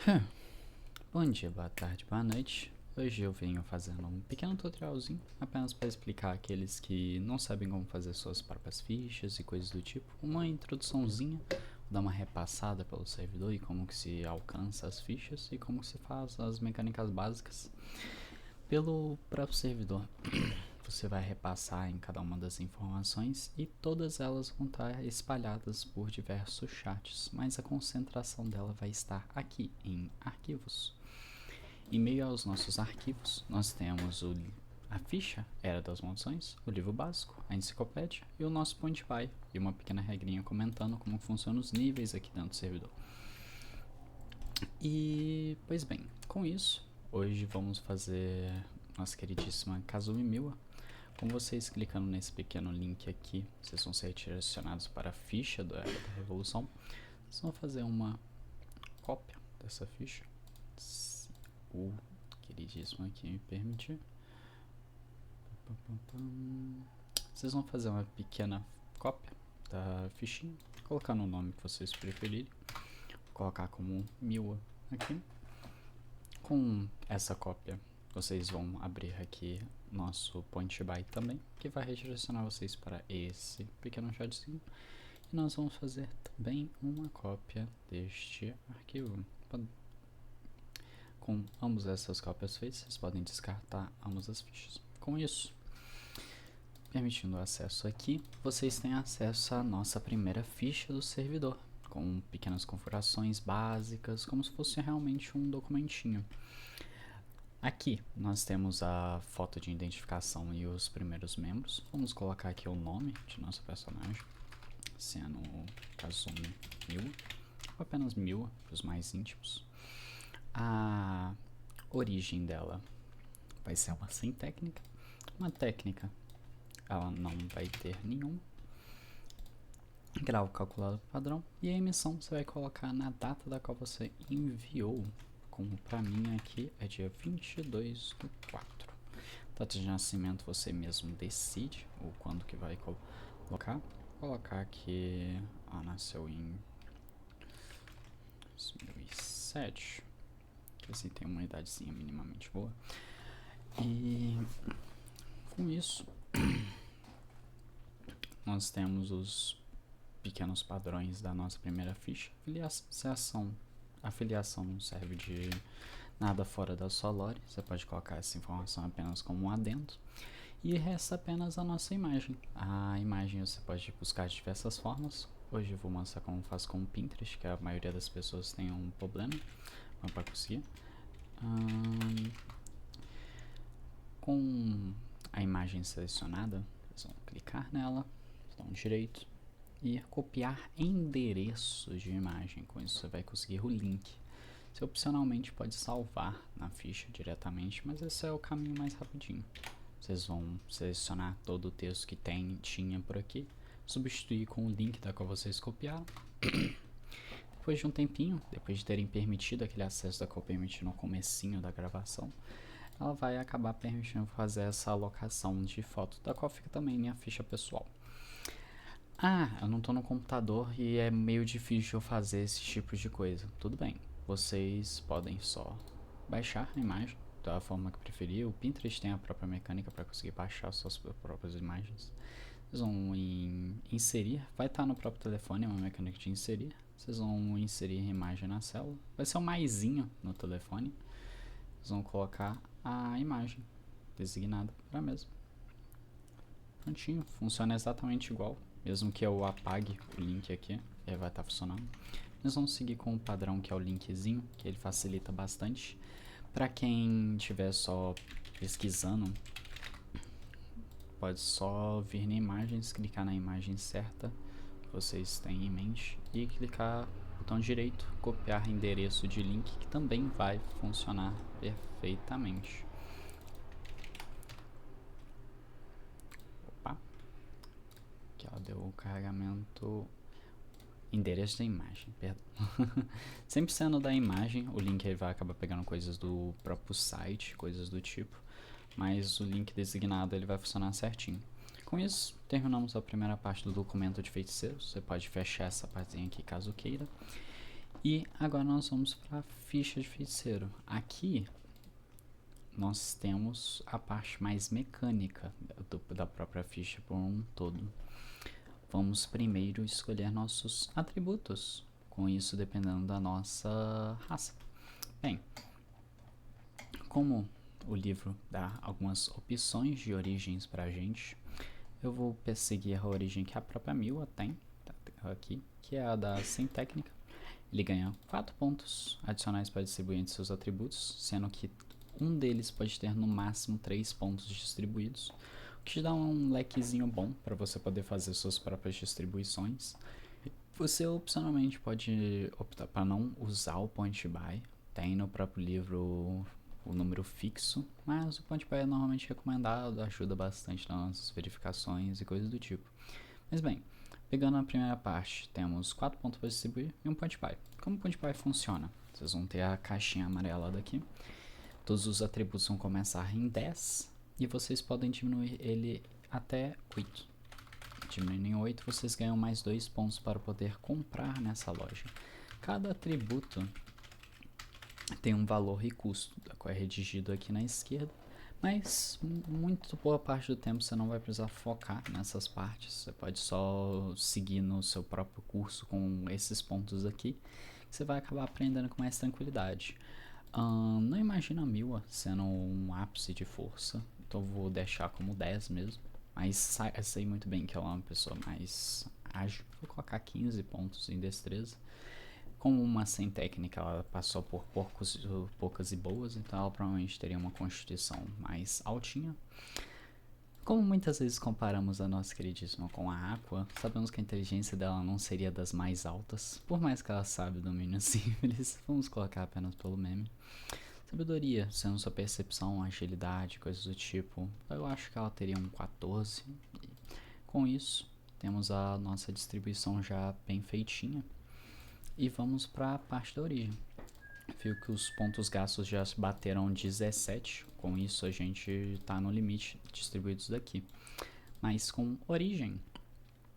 Hum, Bom dia, boa tarde, boa noite. Hoje eu venho fazendo um pequeno tutorialzinho apenas para explicar àqueles que não sabem como fazer suas próprias fichas e coisas do tipo. Uma introduçãozinha, dar uma repassada pelo servidor e como que se alcança as fichas e como que se faz as mecânicas básicas pelo próprio servidor. Você vai repassar em cada uma das informações e todas elas vão estar espalhadas por diversos chats, mas a concentração dela vai estar aqui em arquivos. Em meio aos nossos arquivos, nós temos a ficha Era das Maldições, o livro básico, a enciclopédia e o nosso point by, e uma pequena regrinha comentando como funcionam os níveis aqui dentro do servidor. E, pois bem, com isso, hoje vamos fazer nossa queridíssima Kazumi Miwa. Com vocês clicando nesse pequeno link aqui, vocês vão ser direcionados para a ficha da Era da Revolução. Vocês vão fazer uma cópia dessa ficha, se o queridíssimo aqui me permitir. Vocês vão fazer uma pequena cópia da fichinha, colocar no nome que vocês preferirem. Vou colocar como Miwa aqui. Com essa cópia, vocês vão abrir aqui nosso point by também, que vai redirecionar vocês para esse pequeno chatzinho. E nós vamos fazer também uma cópia deste arquivo. Com ambas essas cópias feitas, vocês podem descartar ambas as fichas. Com isso, permitindo o acesso aqui, vocês têm acesso à nossa primeira ficha do servidor, com pequenas configurações básicas, como se fosse realmente um documentinho. Aqui nós temos a foto de identificação e os primeiros membros. Vamos colocar aqui o nome de nosso personagem, sendo Kazumi Miwa, ou apenas Miwa para os mais íntimos. A origem dela vai ser uma sem técnica. Uma técnica, ela não vai ter nenhum. Grau calculado padrão. E a emissão você vai colocar na data da qual você enviou. Como pra mim aqui é dia 22/4. Data de nascimento você mesmo decide o quando que vai colocar. Vou colocar que nasceu em 2007. Que assim tem uma idadezinha minimamente boa. E com isso nós temos os pequenos padrões da nossa primeira ficha. A filiação não serve de nada fora da sua lore, você pode colocar essa informação apenas como um adendo. E resta apenas a nossa imagem. A imagem você pode buscar de diversas formas. Hoje eu vou mostrar como faz com o Pinterest, que a maioria das pessoas tem um problema para conseguir. Com a imagem selecionada, vocês vão clicar nela, botão direito, e copiar endereço de imagem. Com isso você vai conseguir o link. Você opcionalmente pode salvar na ficha diretamente, mas esse é o caminho mais rapidinho. Vocês vão selecionar todo o texto que tinha por aqui, substituir com o link da qual vocês copiaram. Depois de um tempinho, depois de terem permitido aquele acesso da qual permitiu no comecinho da gravação, ela vai acabar permitindo fazer essa alocação de foto, da qual fica também minha ficha pessoal. Eu não tô no computador e é meio difícil eu fazer esse tipo de coisa. Tudo bem, vocês podem só baixar a imagem da forma que preferir. O Pinterest tem a própria mecânica para conseguir baixar suas próprias imagens. Vocês vão inserir, vai estar no próprio telefone, é uma mecânica de inserir. Vocês vão inserir a imagem na célula, vai ser um maisinho no telefone. Vocês vão colocar a imagem designada para mesmo. Prontinho, funciona exatamente igual. Mesmo que eu apague o link aqui, ele vai estar funcionando. Nós vamos seguir com o padrão que é o linkzinho, que ele facilita bastante. Para quem estiver só pesquisando, pode só vir na imagens, clicar na imagem certa que vocês têm em mente e clicar botão direito, copiar endereço de link, que também vai funcionar perfeitamente. Opa, aqui ela deu o carregamento. Endereço da imagem, perdão. Sempre sendo da imagem, o link aí vai acabar pegando coisas do próprio site, coisas do tipo, mas o link designado ele vai funcionar certinho. Com isso, terminamos a primeira parte do documento de feiticeiro. Você pode fechar essa partezinha aqui caso queira. E agora nós vamos para a ficha de feiticeiro. Aqui nós temos a parte mais mecânica da própria ficha por um todo. Vamos primeiro escolher nossos atributos, com isso dependendo da nossa raça. Bem, como o livro dá algumas opções de origens pra gente, eu vou perseguir a origem que a própria Mila tem, aqui, que é a da Sem Técnica. Ele ganha 4 pontos adicionais para distribuir entre seus atributos, sendo que um deles pode ter no máximo 3 pontos distribuídos, o que te dá um lequezinho bom para você poder fazer suas próprias distribuições. Você opcionalmente pode optar para não usar o point buy, tem no próprio livro o número fixo, mas o point buy é normalmente recomendado, ajuda bastante nas nossas verificações e coisas do tipo. Mas bem, pegando a primeira parte, temos 4 pontos para distribuir e um point buy. Como o point buy funciona? Vocês vão ter a caixinha amarela daqui, todos os atributos vão começar em 10 e vocês podem diminuir ele até 8. Diminuindo em 8, vocês ganham mais 2 pontos para poder comprar nessa loja. Cada atributo tem um valor e custo, da qual é redigido aqui na esquerda, mas muito boa parte do tempo você não vai precisar focar nessas partes. Você pode só seguir no seu próprio curso com esses pontos aqui, que você vai acabar aprendendo com mais tranquilidade. Não imagino a Mila sendo um ápice de força, então vou deixar como 10 mesmo. Mas eu sei muito bem que ela é uma pessoa mais ágil. Vou colocar 15 pontos em destreza. Como uma sem técnica, ela passou por poucas e boas, então ela provavelmente teria uma constituição mais altinha. Como muitas vezes comparamos a nossa queridíssima com a Aqua, sabemos que a inteligência dela não seria das mais altas, por mais que ela saiba o domínio simples, vamos colocar apenas pelo meme. Sabedoria, sendo sua percepção, agilidade, coisas do tipo, eu acho que ela teria um 14. Com isso, temos a nossa distribuição já bem feitinha. E vamos para a parte da origem. Viu que os pontos gastos já bateram 17, com isso a gente está no limite distribuídos daqui. Mas com origem,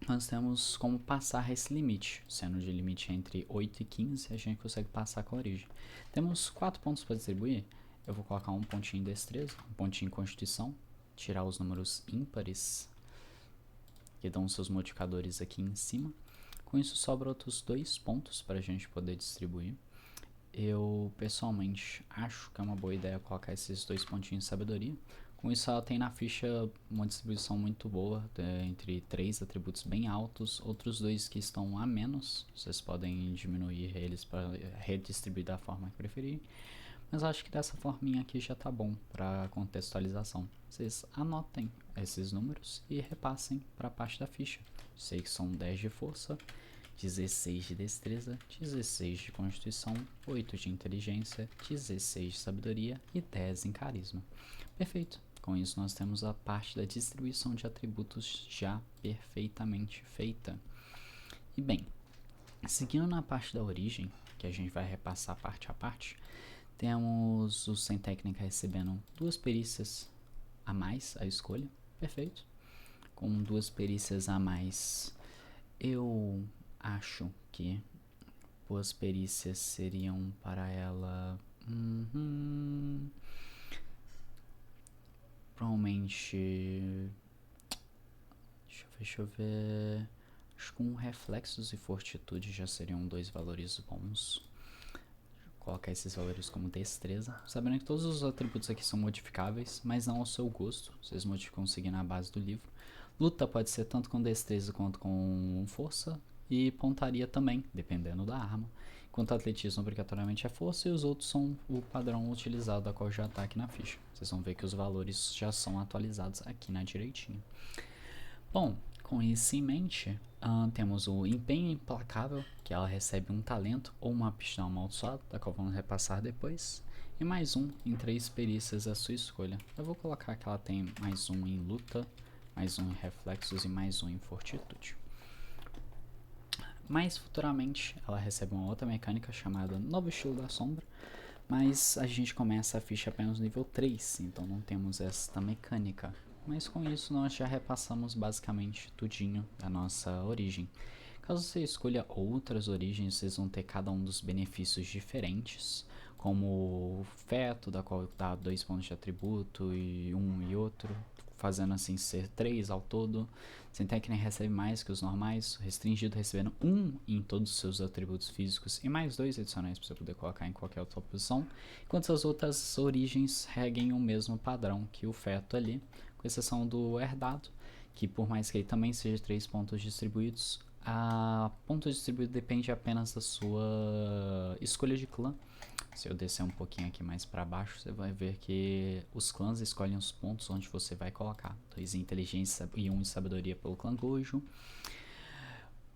nós temos como passar esse limite, sendo de limite entre 8 e 15, a gente consegue passar com a origem. Temos 4 pontos para distribuir, eu vou colocar um pontinho em destreza, um pontinho em constituição, tirar os números ímpares, que dão seus modificadores aqui em cima. Com isso sobra outros 2 pontos para a gente poder distribuir. Eu pessoalmente acho que é uma boa ideia colocar esses 2 pontinhos de sabedoria. Com isso ela tem na ficha uma distribuição muito boa, entre 3 atributos bem altos, outros 2 que estão a menos, vocês podem diminuir eles para redistribuir da forma que preferirem. Mas eu acho que dessa forminha aqui já tá bom para contextualização. Vocês anotem esses números e repassem para a parte da ficha. Sei que são 10 de força, 16 de destreza, 16 de constituição, 8 de inteligência, 16 de sabedoria e 10 em carisma. Perfeito. Com isso nós temos a parte da distribuição de atributos já perfeitamente feita. E bem, seguindo na parte da origem, que a gente vai repassar parte a parte, temos o Sem Técnica recebendo 2 perícias a mais à escolha. Perfeito. Com 2 perícias a mais, eu acho que boas perícias seriam para ela. Provavelmente. Deixa eu ver. Acho que com reflexos e fortitude já seriam 2 valores bons. Colocar esses valores como destreza, sabendo que todos os atributos aqui são modificáveis, mas não ao seu gosto, vocês modificam seguindo a base do livro. Luta pode ser tanto com destreza quanto com força, e pontaria também, dependendo da arma. Enquanto atletismo obrigatoriamente é força e os outros são o padrão utilizado da qual já está aqui na ficha. Vocês vão ver que os valores já são atualizados aqui na direitinho. Bom, com isso em mente, temos o Empenho Implacável, que ela recebe um talento ou uma aptidão amaldiçoada, da qual vamos repassar depois, e mais um em 3 perícias à sua escolha. Eu vou colocar que ela tem mais um em luta, mais um em reflexos e mais um em fortitude. Mais futuramente, ela recebe uma outra mecânica chamada Novo Estilo da Sombra, mas a gente começa a ficha apenas no nível 3, então não temos esta mecânica. Mas com isso nós já repassamos basicamente tudinho da nossa origem. Caso você escolha outras origens, vocês vão ter cada um dos benefícios diferentes, como o feto, da qual dá 2 pontos de atributo e um e outro, fazendo assim ser 3 ao todo. Sem técnica recebe mais que os normais, restringido recebendo 1 em todos os seus atributos físicos e mais 2 adicionais para você poder colocar em qualquer outra posição, enquanto as outras origens seguem o mesmo padrão que o feto ali, com exceção do herdado, que por mais que ele também seja 3 pontos distribuídos, a ponto distribuído depende apenas da sua escolha de clã. Se eu descer um pouquinho aqui mais para baixo, você vai ver que os clãs escolhem os pontos onde você vai colocar. 2 em inteligência e 1 em sabedoria pelo clã Gojo.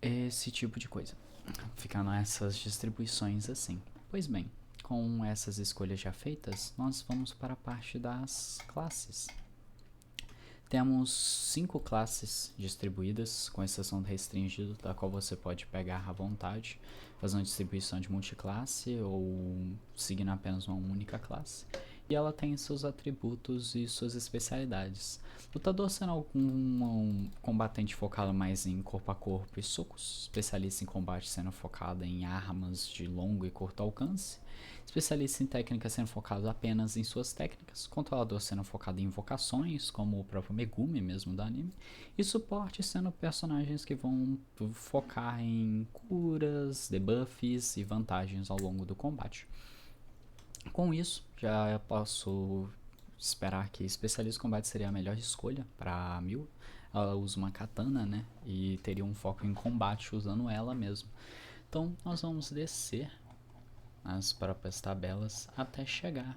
Esse tipo de coisa. Ficando essas distribuições assim. Pois bem, com essas escolhas já feitas, nós vamos para a parte das classes. Temos 5 classes distribuídas, com exceção do restringido, da qual você pode pegar à vontade, fazer uma distribuição de multiclasse ou seguindo apenas uma única classe. E ela tem seus atributos e suas especialidades. Lutador sendo algum combatente focado mais em corpo a corpo e socos, especialista em combate sendo focado em armas de longo e curto alcance, especialista em técnica sendo focado apenas em suas técnicas, controlador sendo focado em invocações, como o próprio Megumi mesmo do anime, e suporte sendo personagens que vão focar em curas, debuffs e vantagens ao longo do combate. Com isso, já posso esperar que especialista em combate seria a melhor escolha para Miu. Ela usa uma katana, né, e teria um foco em combate usando ela mesmo. Então nós vamos descer as próprias tabelas até chegar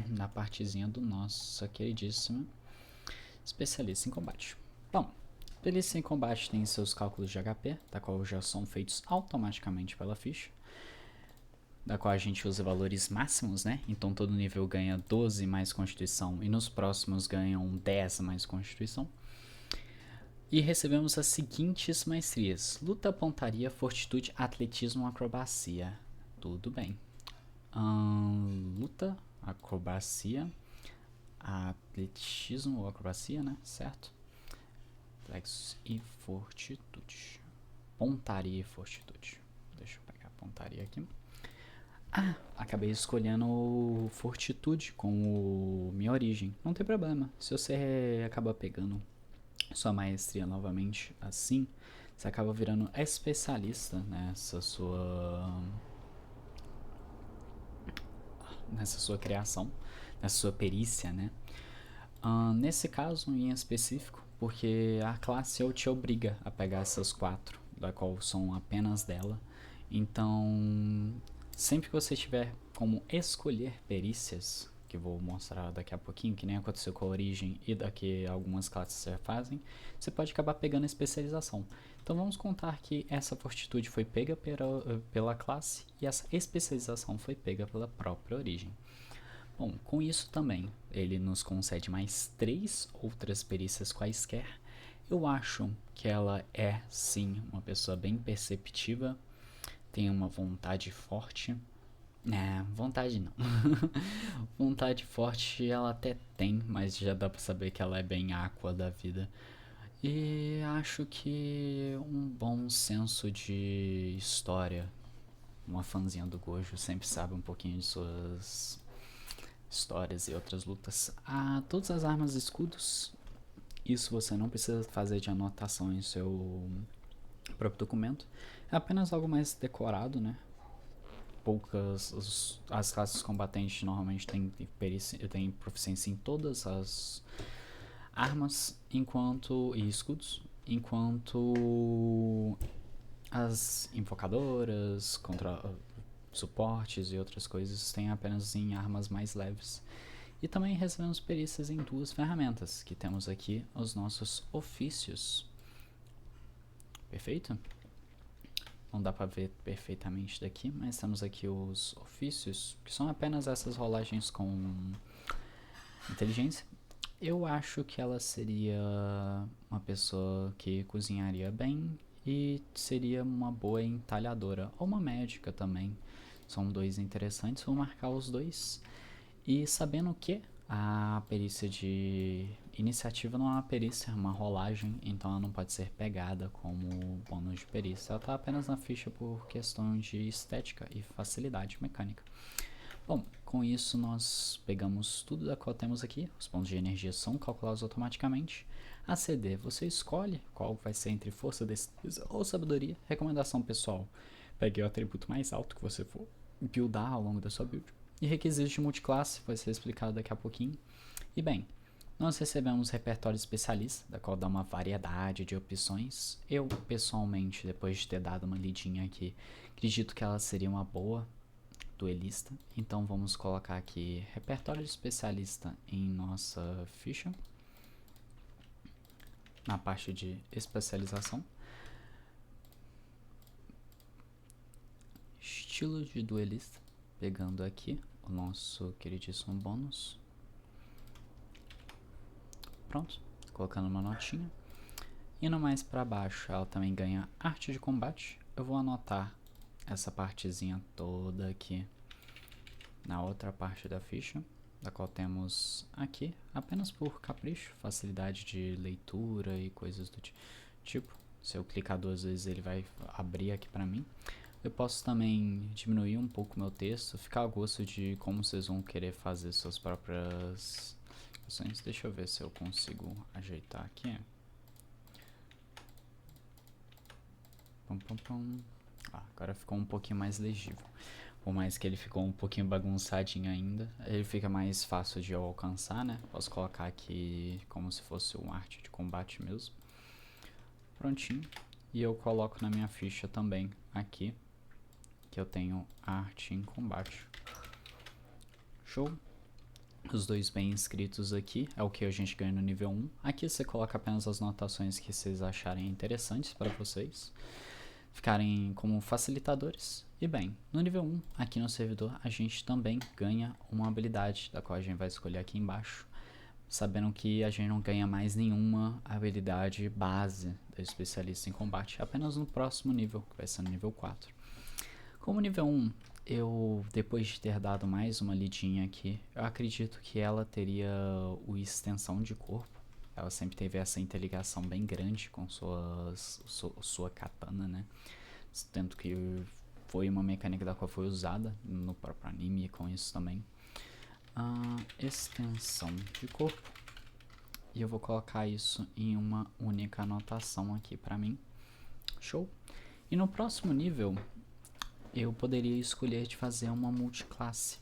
na partezinha do nosso queridíssimo especialista em combate. Bom, especialista em combate tem seus cálculos de HP, da qual já são feitos automaticamente pela ficha, da qual a gente usa valores máximos, né? Então todo nível ganha 12 mais constituição e nos próximos ganham 10 mais constituição. E recebemos as seguintes maestrias: luta, pontaria, fortitude, atletismo, acrobacia. Tudo bem. Luta, acrobacia, atletismo ou acrobacia, né? Certo? Reflexos e fortitude. Pontaria e fortitude. Deixa eu pegar a pontaria aqui. Acabei escolhendo fortitude como minha origem. Não tem problema. Se você acaba pegando sua maestria novamente assim, você acaba virando especialista nessa sua criação, nessa sua perícia, né? Nesse caso em específico, porque a classe te obriga a pegar essas 4, da qual são apenas dela. Então, sempre que você tiver como escolher perícias, que eu vou mostrar daqui a pouquinho, que nem aconteceu com a origem e daqui algumas classes já fazem, você pode acabar pegando especialização. Então vamos contar que essa fortitude foi pega pela classe e essa especialização foi pega pela própria origem. Bom, com isso também, ele nos concede mais 3 outras perícias quaisquer. Eu acho que ela é, sim, uma pessoa bem perceptiva, tem uma vontade forte. Vontade não. Vontade forte ela até tem, mas já dá pra saber que ela é bem aqua da vida. E acho que um bom senso de história. Uma fãzinha do Gojo sempre sabe um pouquinho de suas histórias e outras lutas. Todas as armas e escudos, isso você não precisa fazer de anotação em seu próprio documento. É apenas algo mais decorado, né? As classes combatentes normalmente têm proficiência em todas as armas e escudos, enquanto as invocadoras, suportes e outras coisas têm apenas em armas mais leves. E também recebemos perícias em 2 ferramentas, que temos aqui os nossos ofícios. Perfeito? Não dá pra ver perfeitamente daqui, mas temos aqui os ofícios, que são apenas essas rolagens com inteligência. Eu acho que ela seria uma pessoa que cozinharia bem e seria uma boa entalhadora, ou uma médica também. São 2 interessantes, vou marcar os 2. E sabendo que a perícia de iniciativa não é uma perícia, é uma rolagem, então ela não pode ser pegada como bônus de perícia. Ela tá apenas na ficha por questão de estética e facilidade mecânica. Bom, com isso nós pegamos tudo da qual temos aqui, os pontos de energia são calculados automaticamente. A CD, você escolhe qual vai ser entre força, destreza ou sabedoria. Recomendação pessoal, pegue o atributo mais alto que você for buildar ao longo da sua build. E requisitos de multiclasse, vai ser explicado daqui a pouquinho. E bem, nós recebemos repertório especialista, da qual dá uma variedade de opções. Eu, pessoalmente, depois de ter dado uma lidinha aqui, acredito que ela seria uma boa duelista. Então vamos colocar aqui repertório de especialista em nossa ficha, na parte de especialização. Estilo de duelista, pegando aqui o nosso queridíssimo bônus. Pronto, colocando uma notinha. Indo mais para baixo, ela também ganha arte de combate. Eu vou anotar essa partezinha toda aqui na outra parte da ficha, da qual temos aqui, apenas por capricho, facilidade de leitura e coisas do tipo. Se eu clicar 2 vezes ele vai abrir aqui para mim. Eu posso também diminuir um pouco meu texto, ficar a gosto de como vocês vão querer fazer suas próprias ações. Deixa eu ver se eu consigo ajeitar aqui. Agora ficou um pouquinho mais legível. Por mais que ele ficou um pouquinho bagunçadinho ainda, ele fica mais fácil de eu alcançar, né? Posso colocar aqui como se fosse uma arte de combate mesmo. Prontinho. E eu coloco na minha ficha também aqui, que eu tenho arte em combate. Show. Os dois bem inscritos aqui é o que a gente ganha no nível 1. Aqui você coloca apenas as notações que vocês acharem interessantes para vocês ficarem como facilitadores. E bem, no nível 1, aqui no servidor, a gente também ganha uma habilidade, da qual a gente vai escolher aqui embaixo, sabendo que a gente não ganha mais nenhuma habilidade base do especialista em combate, apenas no próximo nível, que vai ser no nível 4. Como nível 1, eu, depois de ter dado mais uma lidinha aqui, eu acredito que ela teria o extensão de corpo. Ela sempre teve essa interligação bem grande com sua katana, né? Tanto que foi uma mecânica da qual foi usada no próprio anime com isso também. Extensão de corpo. E eu vou colocar isso em uma única anotação aqui pra mim. Show! E no próximo nível, eu poderia escolher de fazer uma multiclasse.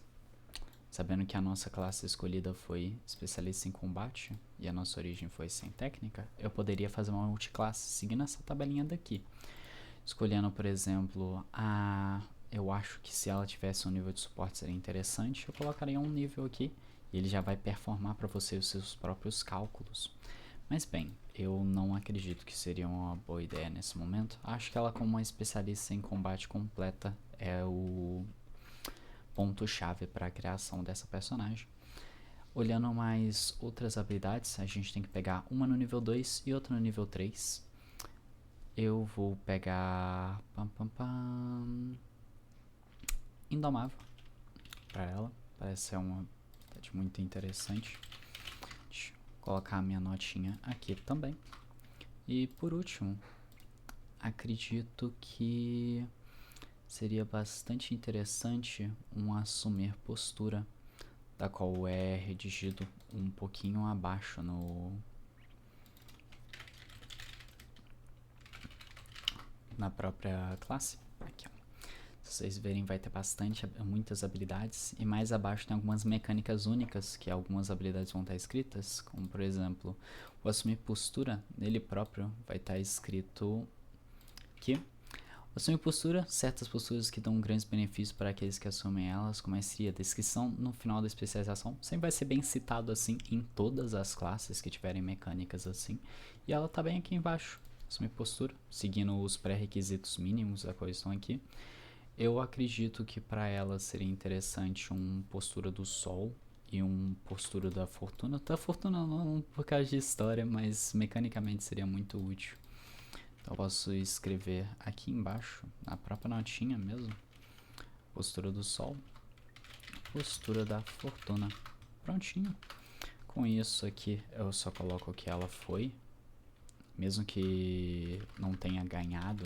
Sabendo que a nossa classe escolhida foi especialista em combate e a nossa origem foi sem técnica, eu poderia fazer uma multiclasse seguindo essa tabelinha daqui. Escolhendo, por exemplo, eu acho que se ela tivesse um nível de suporte seria interessante, eu colocaria um nível aqui e ele já vai performar para você os seus próprios cálculos. Mas bem, eu não acredito que seria uma boa ideia nesse momento. Acho que ela como uma especialista em combate completa é o ponto-chave para a criação dessa personagem. Olhando mais outras habilidades, a gente tem que pegar uma no nível 2 e outra no nível 3. Eu vou pegar Indomável para ela, parece ser uma habilidade muito interessante. Deixa eu colocar a minha notinha aqui também. E por último, acredito que seria bastante interessante um assumir postura, da qual é redigido um pouquinho abaixo na própria classe. Aqui, ó. Se vocês verem, vai ter muitas habilidades, e mais abaixo tem algumas mecânicas únicas, que algumas habilidades vão estar escritas, como por exemplo, o assumir postura, nele próprio vai estar escrito aqui. Assumir postura, certas posturas que dão grandes benefícios para aqueles que assumem elas, com maestria. Descrição no final da especialização sempre vai ser bem citado assim em todas as classes que tiverem mecânicas assim. E ela tá bem aqui embaixo. Assumir postura, seguindo os pré-requisitos mínimos da qual estão aqui. Eu acredito que para ela seria interessante um postura do sol e um postura da fortuna. Da fortuna não por causa de história, mas mecanicamente seria muito útil. Então eu posso escrever aqui embaixo, na própria notinha mesmo, postura do sol, postura da fortuna. Prontinho. Com isso aqui, eu só coloco o que ela foi, mesmo que não tenha ganhado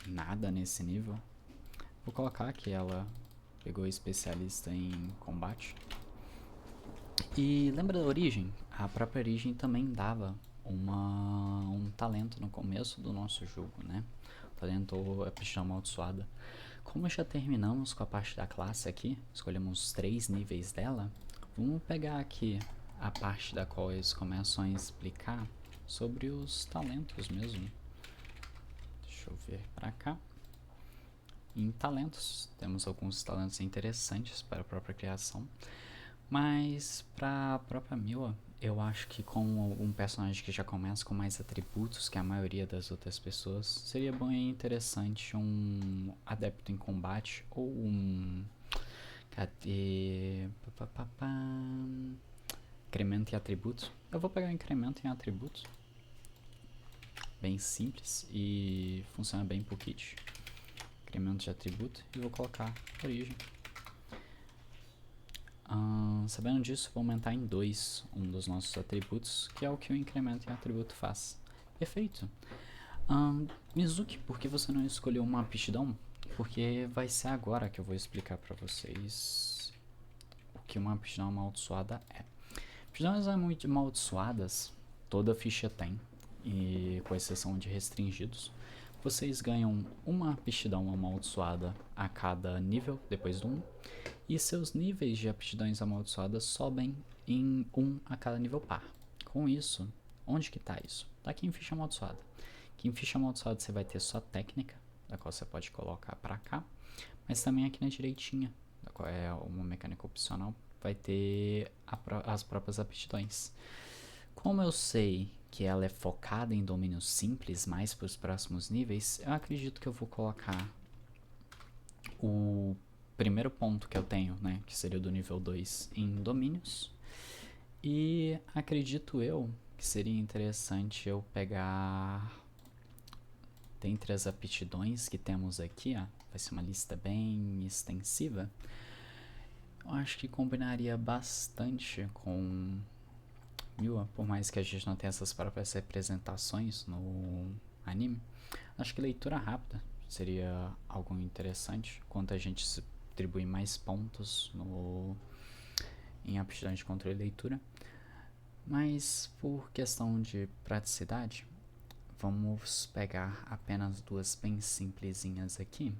nada nesse nível. Vou colocar que ela pegou especialista em combate. E lembra da origem? A própria origem também dava um talento no começo do nosso jogo, né? O talento aptidão amaldiçoada. Como já terminamos com a parte da classe aqui, escolhemos 3 níveis dela, vamos pegar aqui a parte da qual eles começam a explicar sobre os talentos mesmo. Deixa eu ver pra cá. Em talentos, temos alguns talentos interessantes para a própria criação. Mas para a própria Mila, eu acho que com um personagem que já começa com mais atributos que a maioria das outras pessoas, seria bom e interessante um adepto em combate ou um... Cadê? Incremento em atributos. Eu vou pegar um incremento em atributos. Bem simples e funciona bem pro kit. Incremento de atributo e vou colocar origem. Sabendo disso, vou aumentar em 2 um dos nossos atributos, que é o que o incremento em atributo faz. Perfeito. Mizuki, por que você não escolheu uma aptidão? Porque vai ser agora que eu vou explicar pra vocês o que uma aptidão amaldiçoada é. Aptidões amaldiçoadas, toda ficha tem, e com exceção de restringidos. Vocês ganham uma aptidão amaldiçoada a cada nível, depois do 1. E seus níveis de aptidões amaldiçoadas sobem em 1 a cada nível par. Com isso, onde que tá isso? Tá aqui em ficha amaldiçoada. Aqui em ficha amaldiçoada você vai ter só técnica, da qual você pode colocar pra cá. Mas também aqui na direitinha, da qual é uma mecânica opcional, vai ter as próprias aptidões. Como eu sei que ela é focada em domínios simples, mais para os próximos níveis, eu acredito que eu vou colocar o primeiro ponto que eu tenho, né, que seria do nível 2 em domínios. E acredito eu que seria interessante eu pegar, dentre as aptidões que temos aqui, ó, vai ser uma lista bem extensiva, eu acho que combinaria bastante com Mila, por mais que a gente não tenha essas próprias representações no anime. Acho que leitura rápida seria algo interessante, quanto a gente se atribui mais pontos em aptidão de controle e leitura. Mas por questão de praticidade, vamos pegar apenas 2 bem simplesinhas aqui.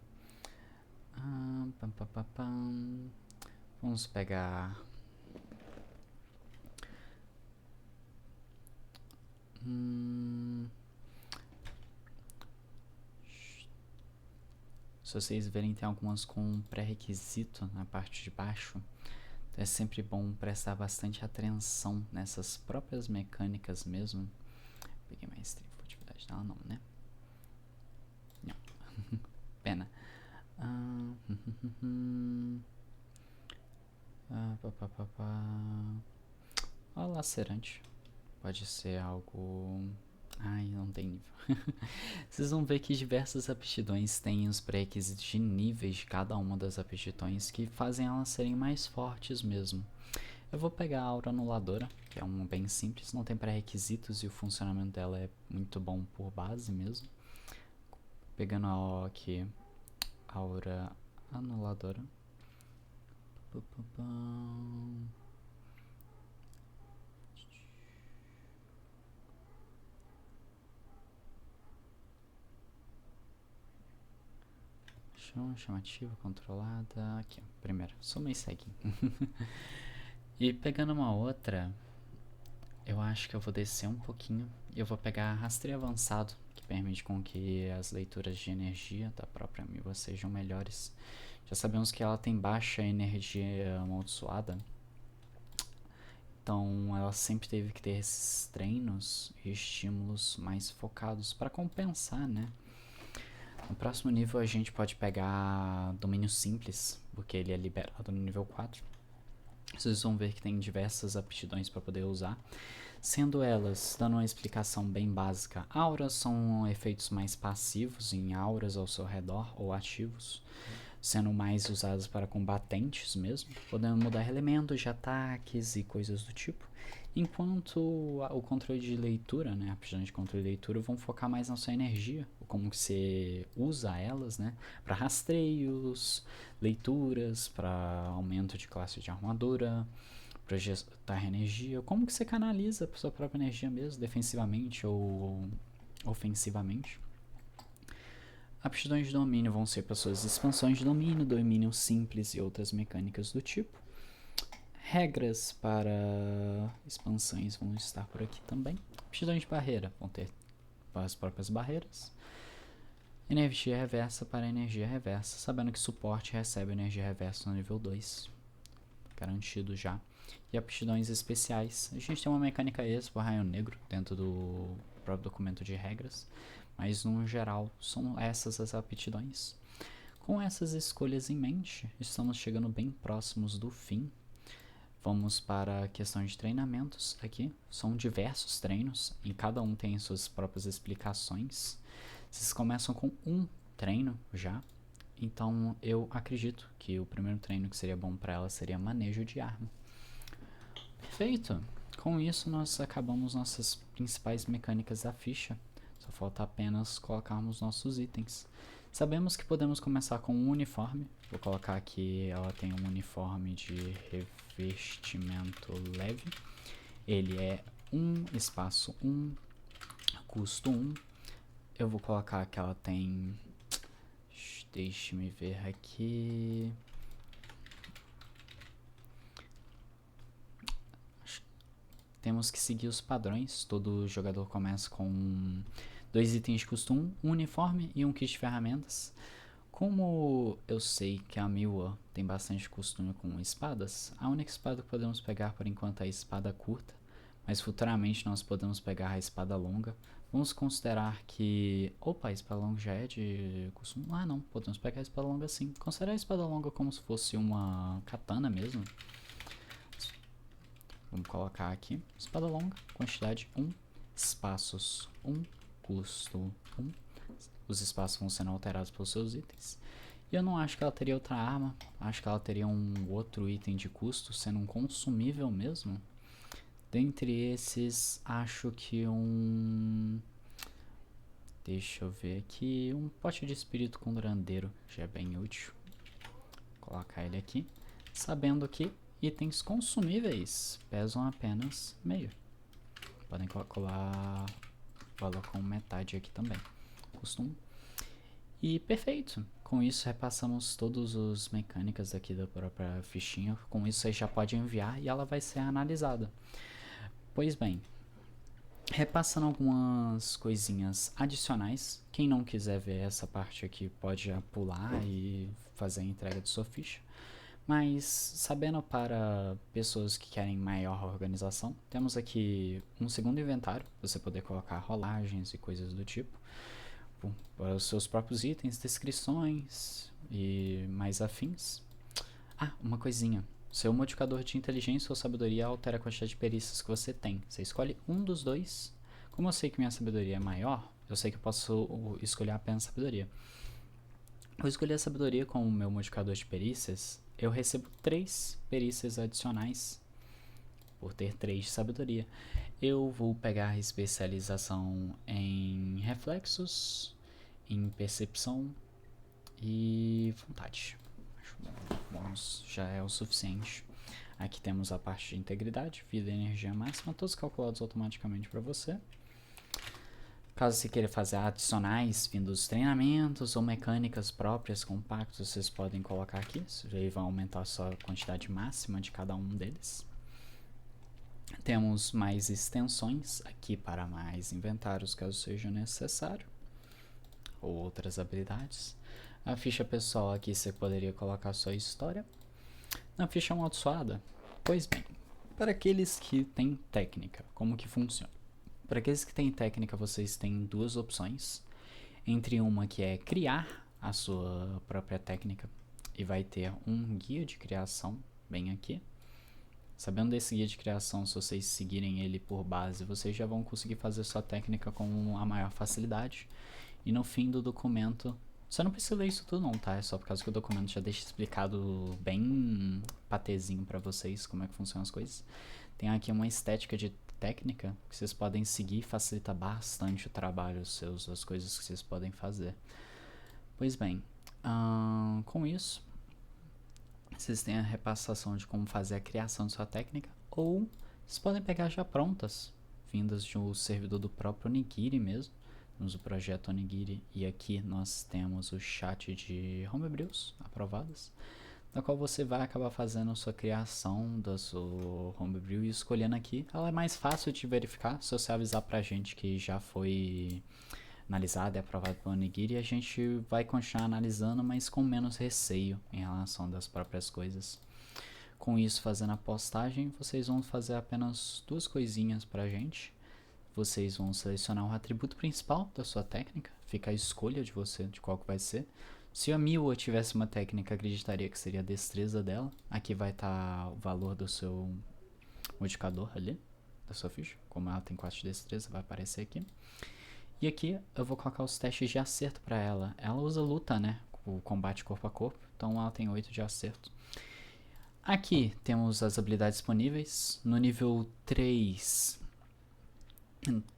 Vamos pegar... Se vocês verem, tem algumas com pré-requisito na parte de baixo. Então é sempre bom prestar bastante atenção nessas próprias mecânicas mesmo. Peguei mais furtividade dela, não, né? Não. Pena. Ó, lacerante. Pode ser algo... Ai, não tem nível. Vocês vão ver que diversas aptidões têm os pré-requisitos de níveis de cada uma das aptidões que fazem elas serem mais fortes mesmo. Eu vou pegar a aura anuladora, que é uma bem simples, não tem pré-requisitos e o funcionamento dela é muito bom por base mesmo. Pegando aqui a aura anuladora. Chamativa, controlada. Aqui, primeiro, soma e segue. E pegando uma outra, eu acho que eu vou descer um pouquinho e eu vou pegar rastreio avançado, que permite com que as leituras de energia da própria Mila sejam melhores. Já sabemos que ela tem baixa energia amaldiçoada, então ela sempre teve que ter esses treinos e estímulos mais focados para compensar, né? No próximo nível a gente pode pegar domínio simples, porque ele é liberado no nível 4. Vocês vão ver que tem diversas aptidões para poder usar, sendo elas, dando uma explicação bem básica, auras são efeitos mais passivos em auras ao seu redor ou ativos. sendo mais usadas para combatentes mesmo, podendo mudar elementos de ataques e coisas do tipo. Enquanto o controle de leitura, né, a aptidão de controle de leitura vão focar mais na sua energia, como que você usa elas, né, para rastreios, leituras, para aumento de classe de armadura, projetar energia, como que você canaliza a sua própria energia mesmo, defensivamente ou ofensivamente. Aptidões de domínio vão ser para suas expansões de domínio simples e outras mecânicas do tipo. Regras para expansões vão estar por aqui também. Aptidões de barreira vão ter as próprias barreiras. Energia reversa para energia reversa, sabendo que suporte recebe energia reversa no nível 2. Garantido já. E aptidões especiais. A gente tem uma mecânica extra, raio negro, dentro do próprio documento de regras. Mas no geral são essas as aptidões. Com essas escolhas em mente, estamos chegando bem próximos do fim. Vamos para a questão de treinamentos aqui. São diversos treinos e cada um tem suas próprias explicações. Vocês começam com um treino já. Então eu acredito que o primeiro treino que seria bom para ela seria manejo de arma. Perfeito! Com isso nós acabamos nossas principais mecânicas da ficha. Só falta apenas colocarmos nossos itens. Sabemos que podemos começar com um uniforme. Vou colocar aqui, ela tem um uniforme de revestimento leve. Ele é 1, espaço 1, custo 1. Eu vou colocar que ela tem... Deixe-me ver aqui... Temos que seguir os padrões. Todo jogador começa com 2 itens de custo 1, um uniforme e um kit de ferramentas. Como eu sei que a Miwa tem bastante costume com espadas, a única espada que podemos pegar por enquanto é a espada curta, mas futuramente nós podemos pegar a espada longa. Vamos considerar que... Opa, a espada longa já é de costume? Ah não, podemos pegar a espada longa sim. Considerar a espada longa como se fosse uma katana mesmo. Vamos colocar aqui, espada longa, quantidade 1, espaços 1, custo 1. Os espaços vão sendo alterados pelos seus itens. E eu não acho que ela teria outra arma, acho que ela teria um outro item de custo, sendo um consumível mesmo. Dentre esses, acho que deixa eu ver aqui, um pote de espírito com grandeiro já é bem útil. Vou colocar ele aqui, sabendo que itens consumíveis pesam apenas meio. Podem colar valor com metade aqui também. Custo 1. E perfeito. Com isso repassamos todas as mecânicas aqui da própria fichinha. Com isso você já pode enviar e ela vai ser analisada. Pois bem, repassando algumas coisinhas adicionais. Quem não quiser ver essa parte aqui pode já pular e fazer a entrega de sua ficha. Mas, sabendo para pessoas que querem maior organização, temos aqui um segundo inventário, para você poder colocar rolagens e coisas do tipo, para os seus próprios itens, descrições e mais afins. Ah, uma coisinha. Seu modificador de inteligência ou sabedoria altera a quantidade de perícias que você tem. Você escolhe um dos dois. Como eu sei que minha sabedoria é maior, eu sei que eu posso escolher apenas sabedoria. Vou escolher a sabedoria como meu modificador de perícias. Eu recebo 3 perícias adicionais por ter 3 de sabedoria. Eu vou pegar a especialização em reflexos, em percepção e vontade. Acho bom, já é o suficiente. Aqui temos a parte de integridade, vida e energia máxima, todos calculados automaticamente para você. Caso você queira fazer adicionais vindo dos treinamentos ou mecânicas próprias compactos, vocês podem colocar aqui. Isso aí vai aumentar a sua quantidade máxima de cada um deles. Temos mais extensões aqui para mais inventários, caso seja necessário. Ou outras habilidades. A ficha pessoal aqui você poderia colocar sua história. Na ficha amaldiçoada, pois bem, para aqueles que têm técnica, como que funciona? Para aqueles que têm técnica, vocês têm 2 opções. Entre uma que é criar a sua própria técnica e vai ter um guia de criação bem aqui. Sabendo desse guia de criação, se vocês seguirem ele por base, vocês já vão conseguir fazer sua técnica com a maior facilidade. E no fim do documento Você não precisa ler isso tudo não, tá? É só por causa que o documento já deixa explicado bem patezinho pra vocês como é que funcionam as coisas. Tem aqui uma estética de técnica que vocês podem seguir e facilita bastante o trabalho seus, as coisas que vocês podem fazer. Pois bem, com isso, vocês têm a repassação de como fazer a criação de sua técnica, ou vocês podem pegar já prontas, vindas de um servidor do próprio Onigiri mesmo. Temos o projeto Onigiri e aqui nós temos o chat de homebrews aprovadas, na qual você vai acabar fazendo a sua criação da sua homebrew e escolhendo aqui. Ela é mais fácil de verificar se você avisar pra gente que já foi analisado e aprovado pelo Onigiri, a gente vai continuar analisando, mas com menos receio em relação das próprias coisas. Com isso, fazendo a postagem, vocês vão fazer apenas duas coisinhas pra gente. Vocês vão selecionar o atributo principal da sua técnica, fica a escolha de você de qual que vai ser. Se a Miwa tivesse uma técnica, acreditaria que seria a destreza dela. Aqui vai estar o valor do seu modificador ali, da sua ficha. Como ela tem 4 de destreza, vai aparecer aqui. E aqui eu vou colocar os testes de acerto para ela. Ela usa luta, né? O combate corpo a corpo, então ela tem 8 de acerto. Aqui temos as habilidades disponíveis. No nível 3,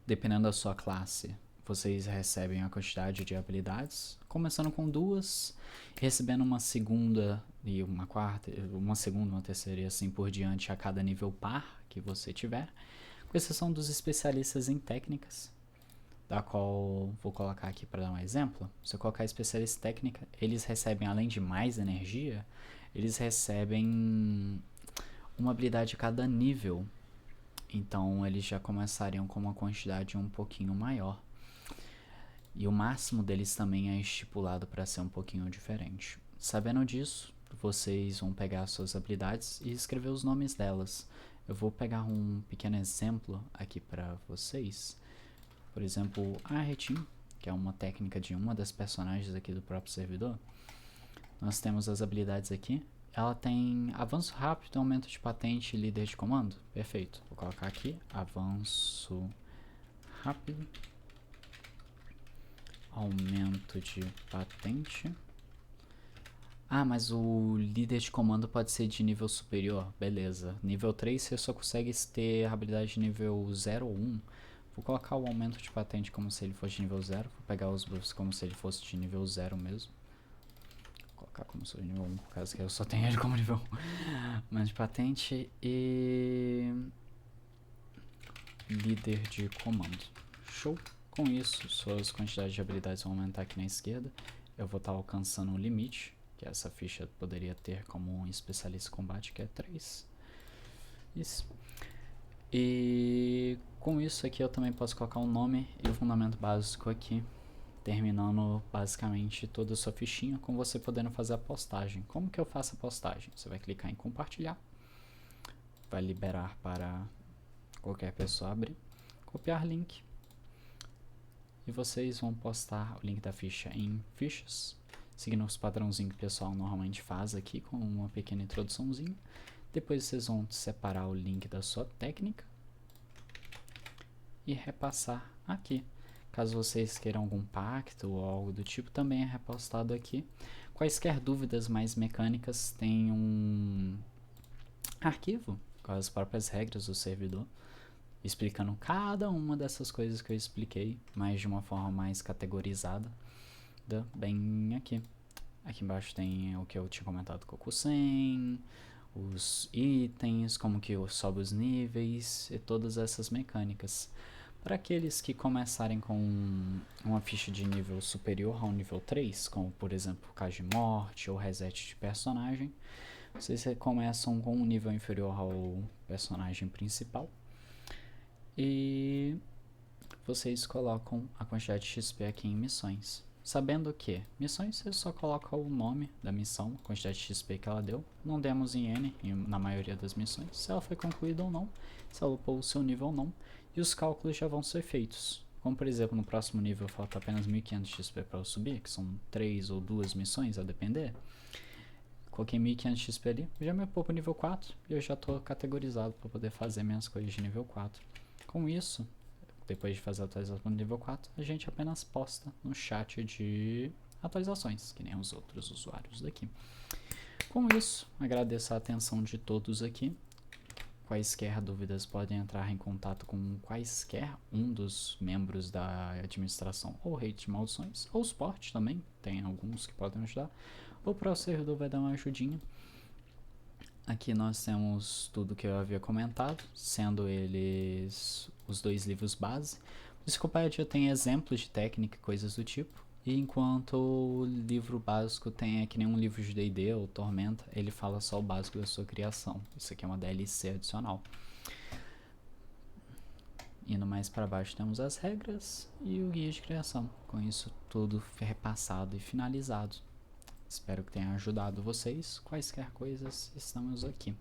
dependendo da sua classe, vocês recebem a quantidade de habilidades, começando com 2, recebendo uma segunda e uma quarta, uma segunda, uma terceira e assim por diante a cada nível par que você tiver, com exceção dos especialistas em técnicas, da qual vou colocar aqui para dar um exemplo. Se eu colocar especialista em técnica, eles recebem, além de mais energia, eles recebem uma habilidade a cada nível. Então eles já começariam com uma quantidade um pouquinho maior. E o máximo deles também é estipulado para ser um pouquinho diferente. Sabendo disso, vocês vão pegar as suas habilidades e escrever os nomes delas. Eu vou pegar um pequeno exemplo aqui para vocês. Por exemplo, a Retin, que é uma técnica de uma das personagens aqui do próprio servidor. Nós temos as habilidades aqui. Ela tem avanço rápido, aumento de patente e líder de comando. Perfeito. Vou colocar aqui avanço rápido, aumento de patente. Mas o líder de comando pode ser de nível superior. Beleza. Nível 3 você só consegue ter habilidade de nível 0 ou 1. Vou colocar o aumento de patente como se ele fosse de nível 0. Vou pegar os buffs como se ele fosse de nível 0 mesmo. Vou colocar como se fosse nível 1, por causa que eu só tenho ele como nível 1. Aumento de patente e líder de comando. Show! Com isso, suas quantidades de habilidades vão aumentar aqui na esquerda. Eu vou estar alcançando um limite, que essa ficha poderia ter como um especialista em combate, que é 3. Isso. E com isso aqui eu também posso colocar um nome e o fundamento básico aqui, terminando basicamente toda a sua fichinha, com você podendo fazer a postagem. Como que eu faço a postagem? Você vai clicar em compartilhar, vai liberar para qualquer pessoa abrir, copiar link, e vocês vão postar o link da ficha em fichas, seguindo os padrãozinhos que o pessoal normalmente faz aqui, com uma pequena introduçãozinha. Depois vocês vão separar o link da sua técnica e repassar aqui. Caso vocês queiram algum pacto ou algo do tipo, também é repostado aqui. Quaisquer dúvidas mais mecânicas, tem um arquivo com as próprias regras do servidor, explicando cada uma dessas coisas que eu expliquei, mas de uma forma mais categorizada, bem aqui. Aqui embaixo tem o que eu tinha comentado com o Kusen, os itens, como que eu sobe os níveis e todas essas mecânicas. Para aqueles que começarem com uma ficha de nível superior ao nível 3, como por exemplo caso de morte ou reset de personagem, vocês começam com um nível inferior ao personagem principal e vocês colocam a quantidade de XP aqui em missões. Sabendo que missões você só coloca o nome da missão, a quantidade de XP que ela deu. Não demos em N na maioria das missões, se ela foi concluída ou não, se ela upou o seu nível ou não, e os cálculos já vão ser feitos. Como por exemplo, no próximo nível falta apenas 1500 XP para eu subir, que são 3 ou 2 missões a depender. Coloquei 1500 XP ali, já me upou para o nível 4 e eu já estou categorizado para poder fazer minhas coisas de nível 4. Com isso, depois de fazer a atualização no nível 4, a gente apenas posta no chat de atualizações, que nem os outros usuários daqui. Com isso, agradeço a atenção de todos aqui. Quaisquer dúvidas podem entrar em contato com quaisquer um dos membros da administração ou rede de maldições, ou suporte também, tem alguns que podem ajudar, ou para o servidor vai dar uma ajudinha. Aqui nós temos tudo que eu havia comentado, sendo eles os 2 livros base. O Enciclopédia tem exemplos de técnica e coisas do tipo, e enquanto o livro básico tem que nem um livro de D&D ou Tormenta, ele fala só o básico da sua criação. Isso aqui é uma DLC adicional. Indo mais para baixo temos as regras e o guia de criação. Com isso tudo repassado e finalizado. Espero que tenha ajudado vocês. Quaisquer coisas, estamos aqui.